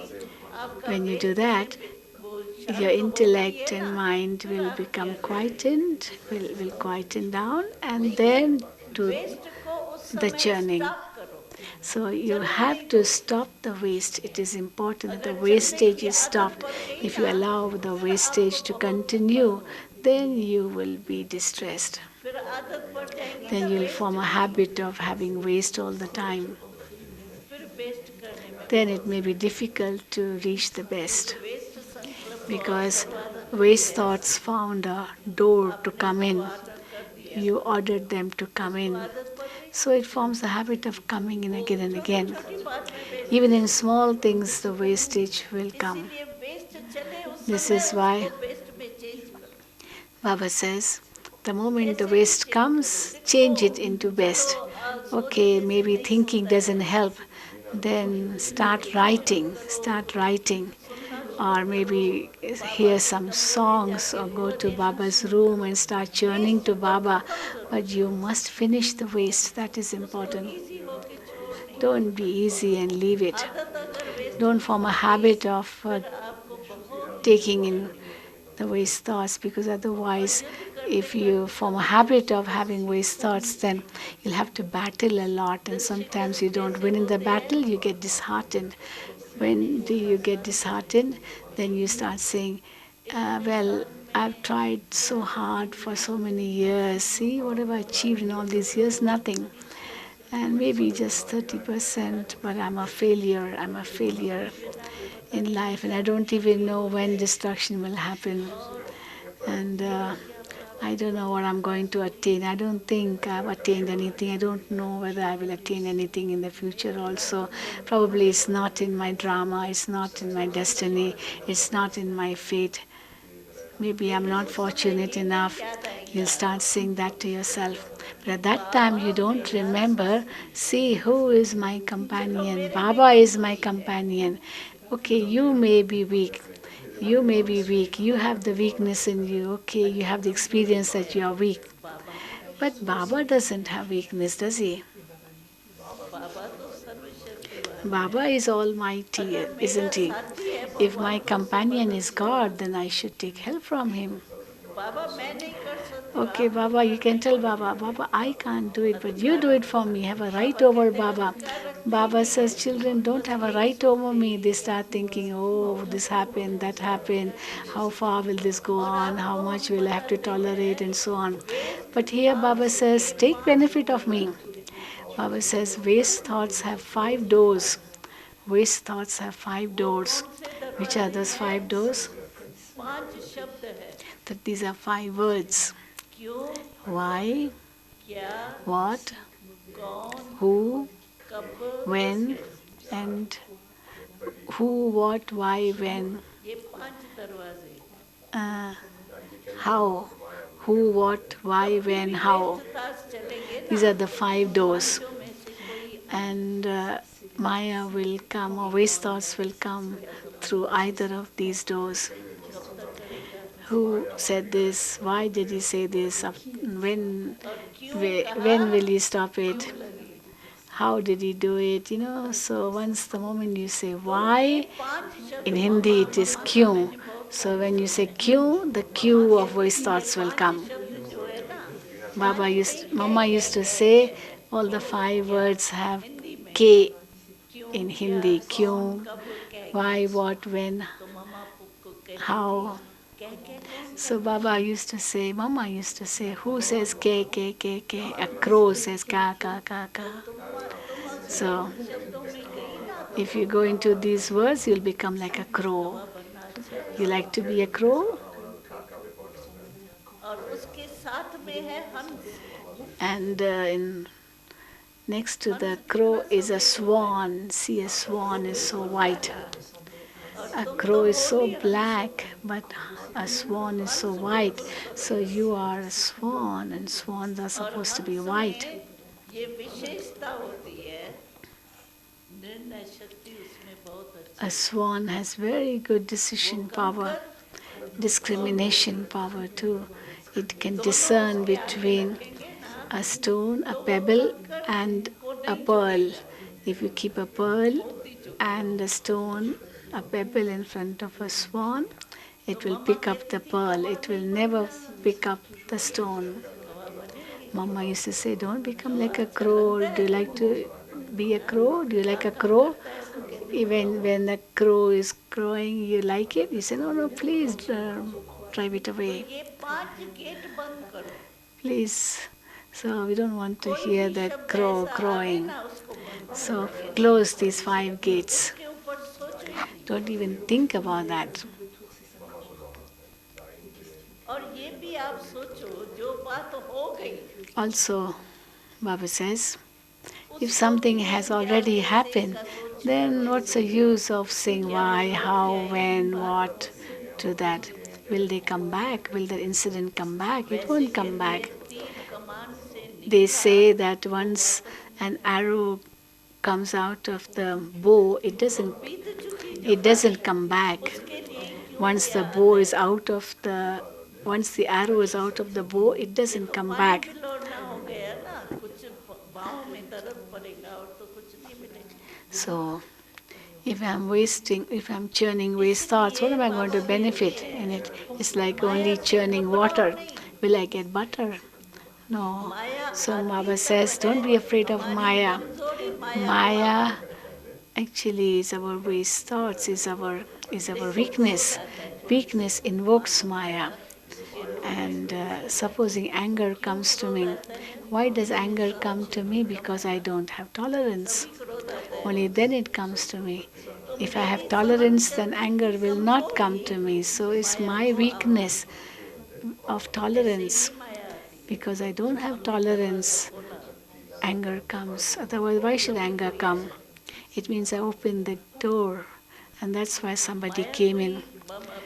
आपका when you do वेग से that, वो your शांत होती intellect है and ना, mind फिर will आप क्या become करेंगे? quietened, will quieten down, and लेकिन then to वेस्ट को उस the समय churning. स्टॉप करो, So you चलने have नहीं to दो। stop the waste. It is important that the अगर चलने wastage की is आदत stopped. पड़ गई If you ना, allow the फिर आपको wastage to बहुत ऊपर continue, होगी, then you will be distressed. फिर आदत पड़ जाएगी Then ना you'll वेस्ट form a की, habit of having waste all the time. फिर वेस्ट करने में Then it बहुत may be difficult to reach the एक best, वेस्ट संकल्प और because सब आदत पड़ waste गया, thoughts found a door to आपने come उसको in. आदत कर दिया, You ordered them to come उसको in. आदत पड़ गई, So it forms a habit of coming in वो again and छोटी again. छोटी बात में वेस्ट Even in करेगी। small things, the wastage will come. इसीलिए वेस्ट चले उस This समय is उसको why बेस्ट में चेंज करो। Baba says, the moment the ऐसे ही waste चेंज करो, comes, लिखो, change it into चलो best. Okay, सोचने से maybe नहीं thinking होता है, doesn't help. तो Then लिखना start शुरू writing. करो, Start writing. सुनना or maybe hear some songs or go to Baba's room and start churning to Baba, but you must finish the waste. That is उसको important. Easy होके छोड़ने की Don't be easy and leave it. आदत अगर waste Don't नहीं form a होगी habit of फिर आपको बहुत taking मुश्किल in होगी the waste thoughts, because और otherwise, युद्ध करते if you करते form a कभी habit of किसी having से waste thoughts, then you'll have to battle a lot, and तो sometimes शिकस्त you don't कैसे win in the होते battle, हैं you get disheartened. मैंने When do थोड़ा you get सा disheartened? Then you start saying, इतने well, साल I've में tried so क्या hard किया for so many years. See what have I achieved in all these years? Nothing. And maybe just 30%, but I'm a failure. I'm a failure बिना पता in नहीं life, and I जाने don't even know when destruction will happen. और And मेरा क्या I प्राप्त don't know what होगा I'm going to attain. I don't think I've attained anything. I don't know whether I will attain anything in the future also. Probably it's not in my drama, it's not in my destiny, it's not in my fate. Maybe I'm लेकिन not उस समय fortunate ये नहीं enough. याद You'll आएगा start saying that to yourself. But कि at that time, Baba you don't मेरा remember, साथी see who is my चलो companion. मेरे में Baba is my कमजोरी है companion. Okay, you may be weak. You may be weak. You have the weakness in you. Okay, you have the experience that you are weak. बाबा मेरा But Baba doesn't have weakness, does he? बाबा तो सर्वशक्तिवान है Baba is almighty, अगर मेरा isn't he? साथी है If my भगवान को उससे companion मदद is करो God, then I should take help from him. बाबा मैं नहीं कर सकती हूँ Okay, आपको Baba, you can करनी tell Baba, पड़ेगी Baba, I can't do it, but you अधिकार do it for रखना me. Have a right Baba over कहते हैं Baba. अधिकार रखते ही Baba नहीं says, है children don't बस have a यही right over सोचते me. हैं They start thinking, oh, this happened, that happened. How far will this go और on? How आपको much हम will I have to बताते tolerate? हैं And so on. Waste But here Baba thoughts के says, take पांच benefit of me. दरवाजे Baba says, waste thoughts have 5 doors. Waste thoughts have 5 doors. कौन से Which are दरवाजे those हैं 5 doors? पांच शब्द है That these are 5 words. क्यों Why, क्या what, कौन who, कब when, कैसे and who, what, why, when, ये पांच दरवाजे uh, how, who, what, why, कभी when, भी how. वेस्ट थॉट्स चलेंगे ना These are the तो 5 doors. पांचों में से कोई And Maya will come, or waste thoughts will come through either of these doors. कब तक करेगा Who said this? Why did he say this? When, और क्यों कहा when will he stop it? क्यों लगी How did he do it? So once the moment you say तो ये why, पांच शब्द in mamma Hindi it is मम्मा का Q. मैंने बहुत So when तारीफ you say सुने Q, the mamma Q of कहती voice थी ये thoughts will पांच come. शब्द जो है ना Baba पांच used, नहीं Mama used to say, है all the 5 words have Hindi में K क्यों in क्या Hindi. कौन Q, कब why, कह what, when, तो मम्मा को कहती थी how. कह कौन So करता Baba है used to say, Mama used to say, who says K, K, K, K? A crow says ka, ka, ka, तो ka. तुम अगर So इन शब्दों में गई ना तो if you go into these words, you'll become like a crow. गवाह बनना अच्छा You नहीं like to be a crow? और उसके साथ में है हंस And next to the हंस crow कितना is a सफेद होता है swan. See, a swan is so white. और A तुम crow तो is हो so भी हंस हो black, but a swan is so हंस white. बहुत So सफेद you होते are a swan, and swans are हैं और supposed to be हंस white. में ये विशेषता होती है निर्णय शक्ति उसमें बहुत A अच्छी swan has very good वो decision power, कंकर discrimination power too. It can दोनों discern उसके आगे between रखेंगे ना a stone, a तो वो pebble, कंकर and को a नहीं pearl. छोड़ेगा If you keep a pearl मोती चुकेगा and a stone, a pebble in front of a swan, तो it will mamma pick up कहती the थी pearl. कौवा It will नहीं बनना never pick up the stone. कौवा बनेंगे Mama used to say, don't become कौवा like a अच्छा crow. लगता Do है you like to be a हाँ? crow? Do you like काम a काम crow? करता है तो कहती थी Even कौवा when the crow is crowing, you like it? You say, no, no, please drive it तो away. ये पांच गेट बंद करो Please. So we don't want to कोई hear भी the शब्द crow ऐसा आवे crowing. ना उसको बंद So करके देना close these 5 gates. उसके ऊपर सोचो ही नहीं Don't even think about that. और ये भी आप सोचो जो बात हो गई Also, Baba says, if उसको something क्यों has क्या already कैसे happened, का सोच then करके what's the use of saying क्या why, वो लौट के how, आएगी when, बात what to that? Will they come back? Will the incident come back? It वैसे won't come कहते back. हैं तीर कमान से They निकला say that तो once वापस नहीं an आएगा arrow comes out of the bow, it वो doesn't बीत चुकी it doesn't come back. उसके लिए क्यों Once the तैयार bow है? is out of the, once the arrow is out of the bow, it ये doesn't तो come पानी back. बिलोड़ना हो गया ना, कुछ बाहों में दर्द पड़ेगा और तो कुछ नहीं मिलेगा। So if I'm churning waste thoughts, what इसलिए am I going Baba to कहते benefit in it? हैं It's like माया only से churning घबराओ water. नहीं, Will I get butter? No. Maya So आती Baba तब says, है, don't be afraid of हमारी Maya. कमजोरी माया को Maya आती है। actually is our waste thoughts, is our देखो क्या weakness. बात है, Weakness invokes माया Maya. के रूप में And क्रोध आता है। supposing anger क्यों comes to क्रोध me, आता है? why does क्योंकि anger सब come to छूट me? गया Because I माया को, don't have tolerance. तभी क्रोध आता है। Only then it comes to me. तो If I मेरी have सहन tolerance, then शक्ति anger की will not come कमजोरी to me. So it's Maya my को आवाहन weakness करती है, of ऐसे tolerance. ही माया आती है। Because I don't have हमने दरवाजा tolerance, खोला, anger comes. Otherwise, why should anger come? It means I opened the door, and that's why somebody Maya came कोई in.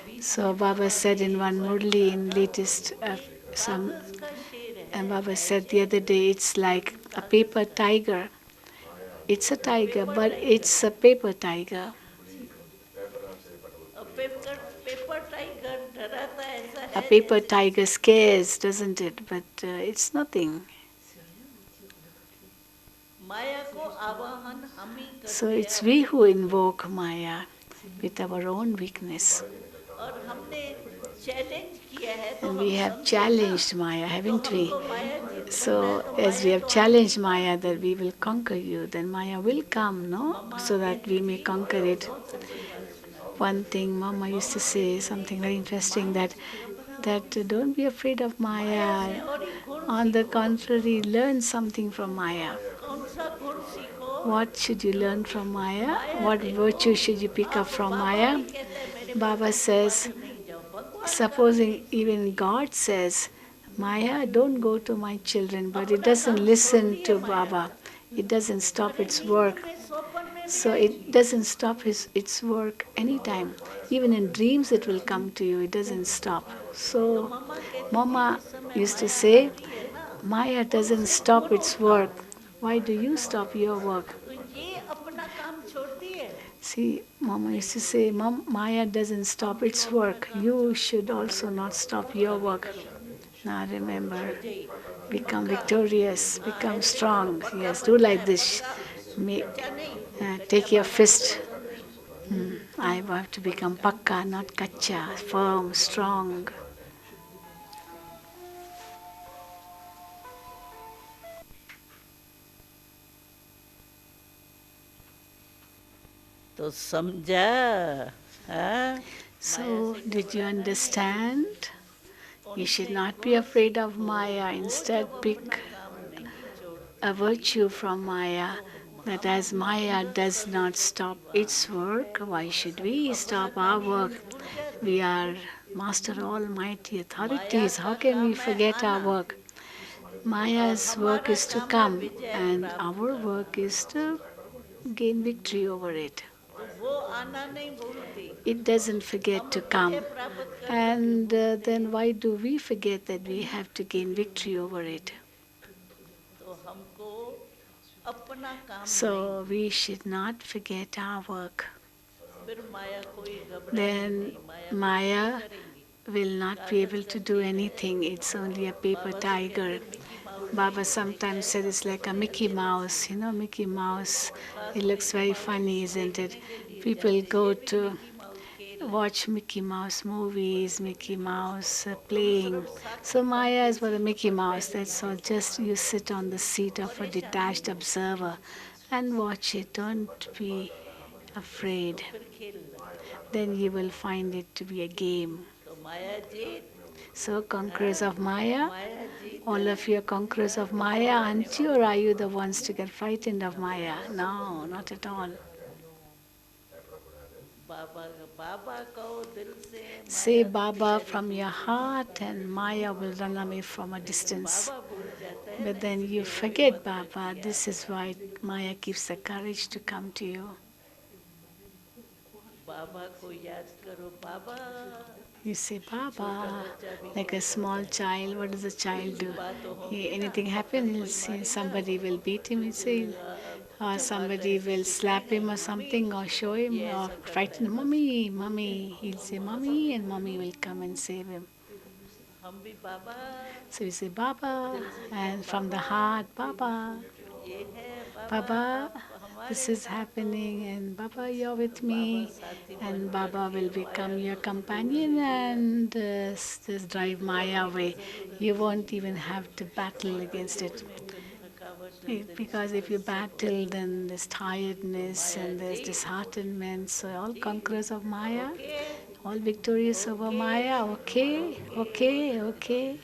बीच So में Baba बाबा ने said in एक one बार murli कहा in था latest कि some, कागज का शेर है and Baba said the ऐसे, other day, it's like a कागज paper का tiger. It's a tiger, paper but tiger, it's a paper tiger. और पेपर टाइगर डराता ऐसा A है paper जैसे tiger scares, doesn't it? But it's nothing. माया को आवाहन हम ही So करते हैं it's we अपनी who कमजोरी invoke Maya with our own weakness. और हमने चैलेंज किया है तो And हम we have समझे ना, challenged Maya, तो haven't we? हमको माया जीत बनना है So तो as we माया have तो आएगी challenged ना। Maya that we will conquer you, then Maya will come, no? Mamma So that कहती we may थी, conquer it. बहुत अच्छी बात सुनाती One थी। thing Mama used to mamma say, कहती थी, something very interesting, Maya that से घबराओ that नहीं, don't be afraid of Maya Maya. से और एक गुण On the सीखो। contrary, learn something from Maya. कौन सा गुण सीखो? What should you learn from Maya? Maya What देखो, virtue should you pick up अब from बाबा Maya? भी कहते हैं मेरे Baba बच्चों के पास says, नहीं जाओ, भगवान का भी supposing नहीं even सुनती, God says, Maya, don't go to my children, but it अपना doesn't काम listen छोड़ती है to Maya. Baba. It doesn't stop अरे its नींद work. में सोपन में भी So it आएगी, doesn't stop its work anytime. Even in dreams, it will come to you. It doesn't stop. तो So मम्मा कहती थी Mama जिस समय used to माया say, आती है ना, Maya doesn't उनसे stop गुण its उठाओ, work. Why do you stop your work? तो ये अपना काम छोड़ती है, See, Mama used to say, Mom, Maya doesn't हम stop क्यों its अपना work. काम You छोड़े? should also not stop your अभी work. करो, Now remember, विजयी, become पक्का, victorious, हाँ become ऐसे करो, strong. पक्का Yes, do बनना like है, this. पक्का, Make, कच्चा नहीं, कच्चा take your बाबा को fist. पसंद नहीं। I have to become pakka, not kacha, firm, strong. तो समझा, हाँ? So, did you understand? You should not be afraid of Maya. Instead, pick a virtue from Maya, that as Maya does not stop its work, why should we stop our work? We are Master Almighty authorities. How can we forget our work? Maya's work is to come, and our work is to gain victory over it. तो वो आना नहीं भूलती, It doesn't forget हम to Vijay come. प्राप्त करने And भी भूलते then हैं, why do we forget that we have to gain victory over it? तो हमको अपना काम नहीं, So we should not forget our work. फिर माया कोई घबराएगी Then नहीं, माया कुछ Maya नहीं करेंगी, will not be able to do anything. It's only a paper बाबा तो tiger. कहते मिकी माउस Baba नहीं sometimes है, said it's like a Mickey Mouse. You know, Mickey Mouse. It looks very funny, isn't it? देखने के लिए People जाते, go ये भी to मिकी माउस खेल है, watch Mickey Mouse movies, Mickey Mouse हम playing. सिर्फ साथी So Maya साथी is for the seat Mickey पर Mouse. बैठ That's all. के Just you sit on the seat of a परेशान नहीं detached होना, observer and watch it. Don't be तो afraid. फिर खेलना, Then you will find it to be a game. तो माया जीत, So, conquerors of Maya, Maya Jeet, all of you are conquerors of Maya, aren't you? Or are you the ones to get frightened of Maya? No, not at all. बाबा बाबा कहो दिल से, Say Maya Baba from your heart, and Maya will run away from a distance. बाबा भूल जाता है But ना, then you इसलिए वो forget हिम्मत Baba. करती है This is आके, why Maya keeps the courage to come to you. बाबा को याद करो, बाबा You say, छोटा Baba, बच्चा भी like a कहता small है, child. What does a child do? बात तो होगी ना, Anything happen, he'll कोई see मारेगा, somebody will beat him. He'll say, फिर or somebody will slap him or something or show him or frighten him, Mummy, Mummy. He'll say, Mummy, and Mummy will come and save him. हम भी बाबा, So we say, Baba, and from the heart, Baba, ये है बाबा, Baba, आप this हमारे is साथ हो। happening, and Baba, you're with Baba me, साथी and बनकर Baba will के become माया your को companion and just drive Maya away. You won't even have to battle against it. थकावट नहीं Because if you battle, then there's tiredness and there's disheartenment. So all conquerors of Maya, all victorious over Maya, okay, okay, okay,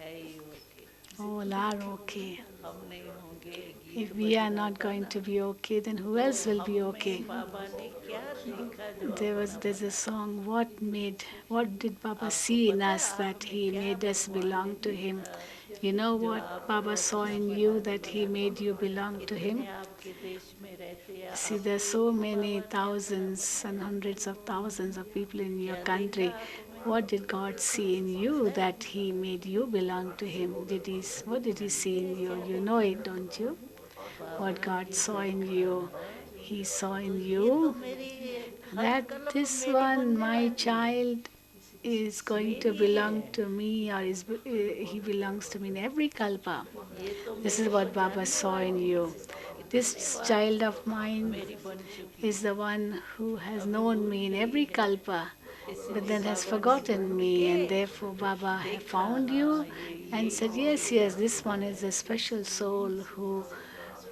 है ही okay, all are okay. हम नहीं होंगे If गीत we are Bazna not था going ना, to be okay, then who तो else will be हम okay? में बाबा ने क्या देखा जो अपना There's a बना। song, what did Baba आपको see in पता us that आपने he क्या made us भगवान ने belong to him? देखा You know जो what आपको Baba saw अपना in बना you that he दिया। made you belong to इतने him? आपके देश में रहते हैं, See, आपको there's ही so तो many बाबा ने अपना thousands and बनाया। hundreds of thousands of people in your क्या देखा country. आप में, What did God see in you that He made you belong to Him? What did He see in you? You know it, don't you? What Baba God की saw in you, महिमा। He saw तो in ये तो you मेरी हर that कलम this मेरी बन one, my जाएगी, child, is going to मेरी belong है। to me, or he belongs to me in every kalpa. ये तो This is मेरे को what Baba जानने saw in वाली you. कितने This bar child of mine मेरी बन चुकी is है, the one who has अभी known भूल me in गई every है, kalpa, but इसलिए then has बाबा ने forgotten ढूंढ me, के and therefore Baba have देखा, found हाँ you ये and यही said, Yes, होगी। yes, this one is a special soul who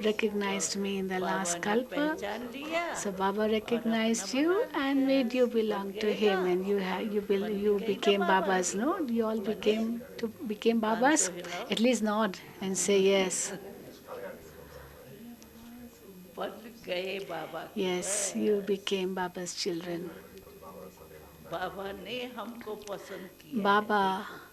recognized me in the Baba last ने kalpa. पहचान लिया So Baba और अपना recognized बना you and लिया। made you बन belong to गए ना, him, and बन भी you गई ना became बाबा Baba's. की, No, you all बने। became हाथ तो Baba's. हिलाओ। At least nod and say yes. बन गए बाबा के Yes, you बस। became Baba's children. बाबा ने हमको पसंद किया है, Baba देखो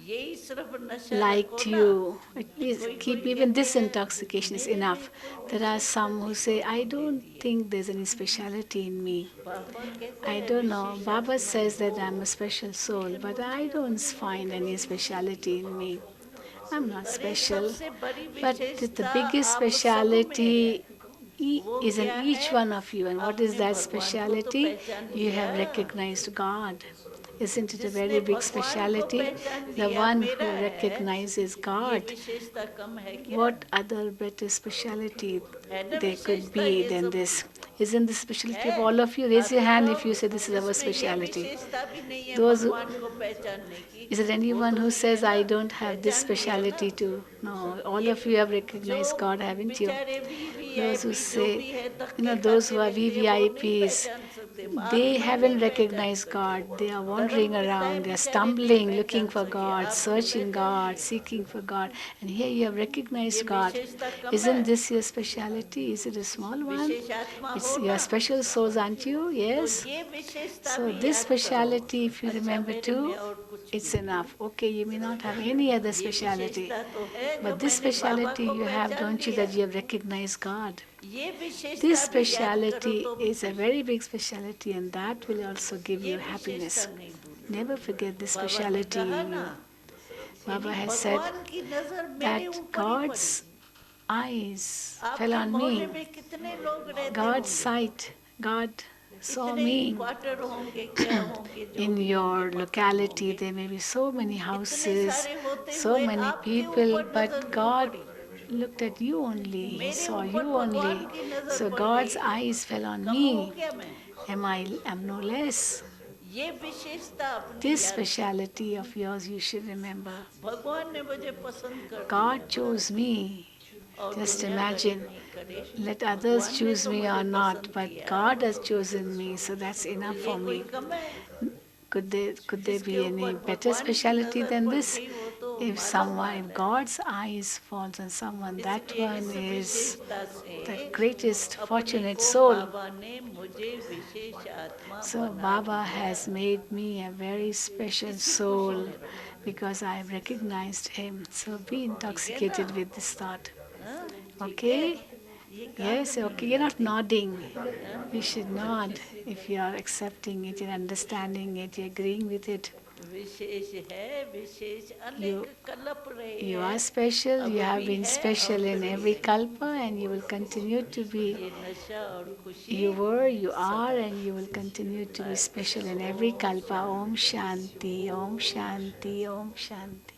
यही सिर्फ नशा रखो liked ना। you. At least कोई keep कोई even कहते this हैं intoxication is मेरे enough. में कोई There are विशेषता some who देखो say, I नहीं don't रहती है। think there's any speciality in me. बाबा कहते I हैं don't know. विशेष Baba आत्माएं says हो, that I'm a special soul, लेकिन but I मुझे don't अपने में find any कहीं नहीं दिखती। speciality in me. I'm not अरे special. सबसे बड़ी But the विशेषता biggest आप सब में है, speciality वो is in क्या each है? one of you. And what is आपने that भगवान को तो speciality? पहचान You लिया। have recognized God. Isn't it a जिसने very big भगवान को speciality? पहचान The लिया one मेरा who है, recognizes ये God. विशेषता कम है क्या? What other better speciality है ना there could विशेषता be ये than सब this? Isn't the specialty of है? all of you? Raise हाथ your hand if उठाओ you say this is our जिसमें ये speciality. विशेषता भी नहीं है Those who, भगवान को पहचानने की, is there वो anyone तो who नहीं है says, ना, I don't have this पहचान लिया ना। speciality too? No, all ये of you have जो recognized God, haven't you? बेचारे Those who वीवीआईपी जो say, भी है you know, धक्के those खाते who are रहते हैं वो नहीं VVIPs, पहचान सकते, they महात्मा नहीं haven't पहचान recognized सके, God. They are धर्म wandering पिता है around, they are बेचारे नहीं stumbling, looking पहचान for सके, God, आपने searching पहचान God, लिया। seeking for God. And here you have ये recognized God. विशेषता कम है, Isn't this your speciality? Is it a small one? विशेष आत्मा It's हो your ना, special souls, aren't you? तो Yes. ये विशेषता So भी this याद करो। speciality, if you अच्छा remember मेरे में too, और कुछ भी it's नहीं, enough. Okay, you may not have any other ये speciality, विशेषता तो है जो but this मैंने बाबा speciality को you have, पहचान don't you, लिया। that you have recognized God? ये This विशेषता भी याद करो speciality तो भी is a खुश। very big speciality, and that will also give ये you विशेषता happiness. नहीं भूलना। Never forget this बाबा ने speciality कहा in ना, you. यानी Baba has said भगवान की नजर मेरे that ऊपर ही पड़ी। God's eyes fell आपके on मोहल्ले me. में कितने लोग रहते God's होंगे, sight, God saw इतने me. क्वार्टर होंगे, क्या होंगे, जो In भी होंगे, your मकान locality, होंगे, there may be so many इतने houses, सारे होते so हुए many आपके people, ऊपर नजर but क्यों God पड़ी? looked at you only. He मेरे saw ऊपर you भगवान only. की नजर So पड़ God's गई, eyes fell on कम हो me. क्या मैं? Am no less. ये विशेषता अपनी This याद करो। speciality of yours you should remember. भगवान ने मुझे पसंद कर लिया, God chose me. और Just दुनियादारी imagine. नहीं करे, Let others भगवान ने choose तो me मुझे or not, पसंद but किया। God has chosen me, so that's तो enough ये for कोई me. कम है? Could there जिसके be any ऊपर better भगवान की specialty नजर than पड़ this? गई वो तो If मालामाल if है। God's eyes falls on someone, that इसलिए one इस is विशेषता से the greatest अपने fortunate को soul. बाबा ने मुझे विशेष आत्मा So बना Baba दिया। has made me a very special इसी खुशी soul में रहो, because I have recognized him. So be ठीक है ना? intoxicated with this thought. हाँ, ठीक है, Okay? ये Yes, कांद okay. नहीं You're not आती, nodding. हाँ? You should nod if you are accepting it, you're understanding it, you're agreeing with it. विशेष है, विशेष You, अनेक कल्प रहे you are हैं, special, अब you have भी been है special और in every रहेंगे। kalpa, and you will continue to be. ये नशा और खुशी You were, you are, सदा and you will continue to be special in अच्छा, every ओम kalpa. Om शांति। Shanti, Om Shanti, Om Shanti.